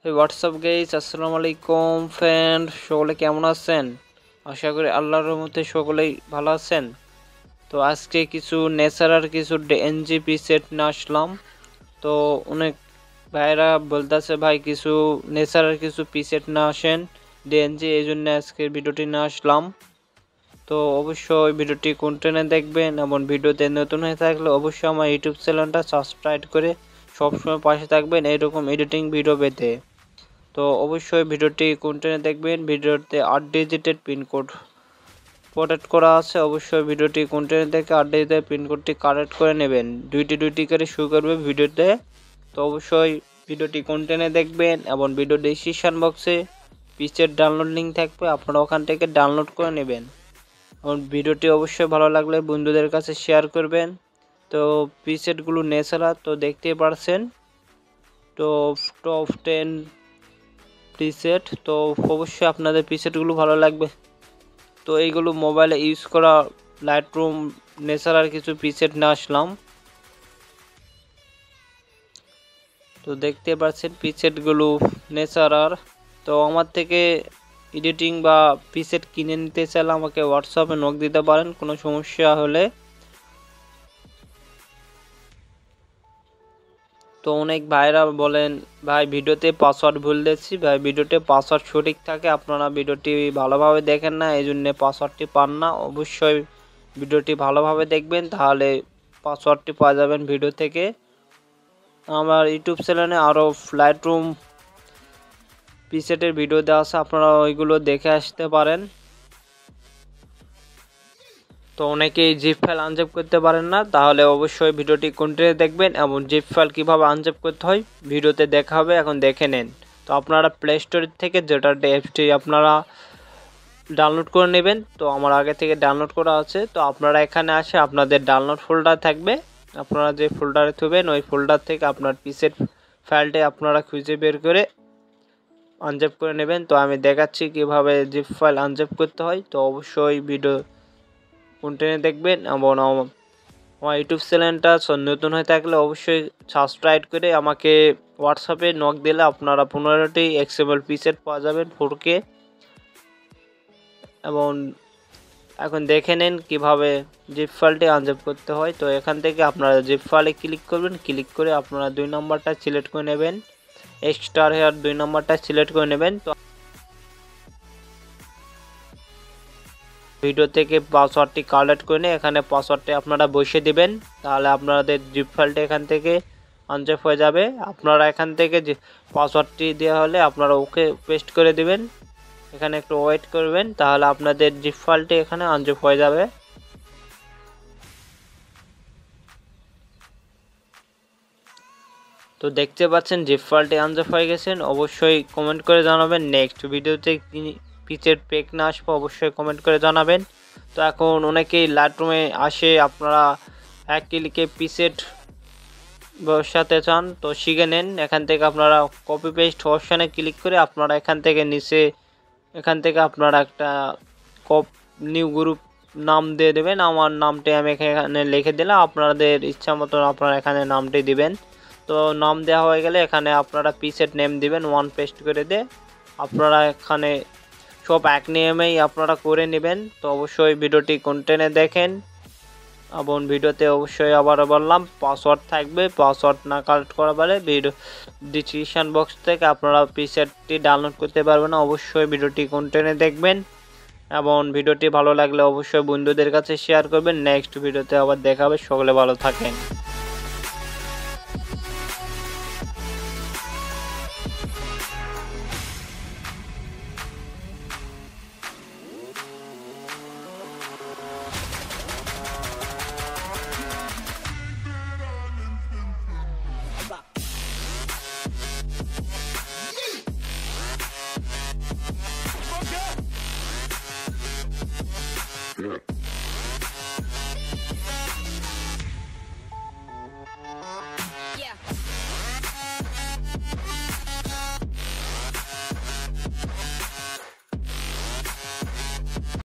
WhatsApp guys, আসসালামু আলাইকুম friend, সকলে কেমন আছেন? আশা করি আল্লাহর রহমতে সকলেই ভালো আছেন। তো আজকে কিছু ন্যাচারাল কিছু এনজিপি সেট নিয়ে আসলাম। তো অনেক ভাইরা বলতেছে ভাই কিছু ন্যাচারাল কিছু পিসেট না আসেন ডিএনজি, এই জন্য আজকের ভিডিওটি নিয়ে আসলাম। তো অবশ্যই ভিডিওটি কন্টিনিউ দেখবেন এবং ভিডিওতে নতুন হয়ে থাকলে অবশ্যই আমার ইউটিউব চ্যানেলটা সাবস্ক্রাইব করে সবসময় পাশে থাকবেন এইরকম এডিটিং ভিডিও পেতে। তো অবশ্যই ভিডিওটি কন্টিনিউ দেখবেন। ভিডিওতে 8 ডিজিটের পিনকোড প্রোটেক্ট করা আছে। অবশ্যই ভিডিওটি কন্টিনিউ দেখে 8 ডিজিটের পিনকোডটি কারেক্ট করে নেবেন। দুইটি করে শুরু করবে ভিডিওতে। তো অবশ্যই ভিডিওটি কন্টিনিউ দেখবেন এবং ভিডিও ডেসক্রিপশন বক্সে পিসের ডাউনলোড লিঙ্ক থাকবে, আপনারা ওখান থেকে ডাউনলোড করে নেবেন। এবং ভিডিওটি অবশ্যই ভালো লাগলে বন্ধুদের কাছে শেয়ার করবেন। তো পিসেটগুলো ন্যাচারাল তো দেখতেই পারছেন। তো টপ 10 প্রিসেট, তো অবশ্যই আপনাদের প্রিসেটগুলো ভালো লাগবে। তো এইগুলো মোবাইলে ইউজ করা লাইটরুম ন্যাচারাল কিছু প্রিসেট নিয়ে আসলাম। তো দেখতে পাচ্ছেন প্রিসেটগুলো ন্যাচারাল। তো আমার থেকে এডিটিং বা প্রিসেট কিনে নিতে চাইলে আমাকে হোয়াটসঅ্যাপে নক দিতে পারেন কোনো সমস্যা হলে। তো অনেক ভাইরা বলেন ভাই ভিডিওতে পাসওয়ার্ড ভুল দিচ্ছি। ভাই ভিডিওতে পাসওয়ার্ড সঠিক থাকে, আপনারা ভিডিওটি ভালোভাবে দেখেন না, এই জন্য পাসওয়ার্ডটি পান না। অবশ্যই ভিডিওটি ভালোভাবে দেখবেন, তাহলে পাসওয়ার্ডটি পাওয়া যাবেন ভিডিও থেকে। আমার ইউটিউব চ্যানেলে আরও লাইটরুম প্রিসেটের ভিডিও দেওয়া আছে, আপনারা ওইগুলো দেখে আসতে পারেন। তো অনেকেই জিপ ফাইল আনজেপ করতে পারেন না, তাহলে অবশ্যই ভিডিওটি কন্টিনিউ দেখবেন এবং জিপ ফাইল কীভাবে আনজেপ করতে হয় ভিডিওতে দেখা হবে, এখন দেখে নেন। তো আপনারা প্লে স্টোর থেকে যেটা অ্যাপসটি আপনারা ডাউনলোড করে নেবেন। তো আমার আগে থেকে ডাউনলোড করা আছে। তো আপনারা এখানে আসে আপনাদের ডাউনলোড ফোল্ডার থাকবে, আপনারা যে ফোল্ডারে থুবেন ওই ফোল্ডার থেকে আপনার পিসের ফাইলটি আপনারা খুঁজে বের করে আনজেপ করে নেবেন। তো আমি দেখাচ্ছি কিভাবে জিপ ফাইল আনজেপ করতে হয়। তো অবশ্যই ভিডিও কন্টিনিউ দেখবেন এবং আমার ইউটিউব চ্যানেলটা নতুন হয়ে থাকলে অবশ্যই সাবস্ক্রাইব করে আমাকে হোয়াটসঅ্যাপে নক দিলে আপনারা 15টি এক্সএমএল পিসেট পাওয়া যাবেন 4K। এবং এখন দেখে নেন কীভাবে জিপ ফাইলটি আনজেপ করতে হয়। তো এখান থেকে আপনারা জিপ ফাইলে ক্লিক করবেন, ক্লিক করে আপনারা 2 নম্বরটা সিলেক্ট করে নেবেন, এক্সট্রা হেয়ার 2 নম্বরটা সিলেক্ট করে নেবেন। তো ভিডিও থেকে পাসওয়ার্ডটি কালেক্ট করে নিয়ে এখানে পাসওয়ার্ডটি আপনারা বসিয়ে দিবেন, তাহলে আপনাদের জিপ ফাইলটি এখান থেকে আনজেপ হয়ে যাবে। আপনারা এখান থেকে যে পাসওয়ার্ডটি দেওয়া হলে আপনারা ওকে পেস্ট করে দিবেন, এখানে একটু ওয়েট করবেন, তাহলে আপনাদের জিপ ফাইলটি এখানে আনজেপ হয়ে যাবে। তো দেখতে পাচ্ছেন জিপ ফাইলটি আনজেপ হয়ে গেছেন। অবশ্যই কমেন্ট করে জানাবেন নেক্সট ভিডিওতে পিসের পেক না আসবো, অবশ্যই কমেন্ট করে জানাবেন। তো এখন অনেকেই লাইটরুমে আসে, আপনারা এক ক্লিকে পিসেট বসাতে চান তো শিখে নেন। এখান থেকে আপনারা কপি পেস্ট অপশানে ক্লিক করে আপনারা এখান থেকে নিচে এখান থেকে আপনারা একটা নিউ গ্রুপ নাম দিয়ে দেবেন। আমার নামটি আমি এখানে লিখে দিলাম, আপনাদের ইচ্ছা মতন আপনারা এখানে নামটি দিবেন। তো নাম দেওয়া হয়ে গেলে এখানে আপনারা পিসেট নেম দিবেন, 1 পেস্ট করে দিয়ে আপনারা এখানে সব এক নিয়মেই আপনারা করে নেবেন। তো অবশ্যই ভিডিওটি কন্টিনিউ দেখেন এবং ভিডিওতে অবশ্যই আবারও বললাম পাসওয়ার্ড থাকবে, পাসওয়ার্ড না কালেক্ট করা পারে ভিডিও ডিসক্রিপশন বক্স থেকে আপনারা পিসেটটি ডাউনলোড করতে পারবেন না। অবশ্যই ভিডিওটি কন্টিনিউ দেখবেন এবং ভিডিওটি ভালো লাগলে অবশ্যই বন্ধুদের কাছে শেয়ার করবেন। নেক্সট ভিডিওতে আবার দেখা হবে, সকলে ভালো থাকেন।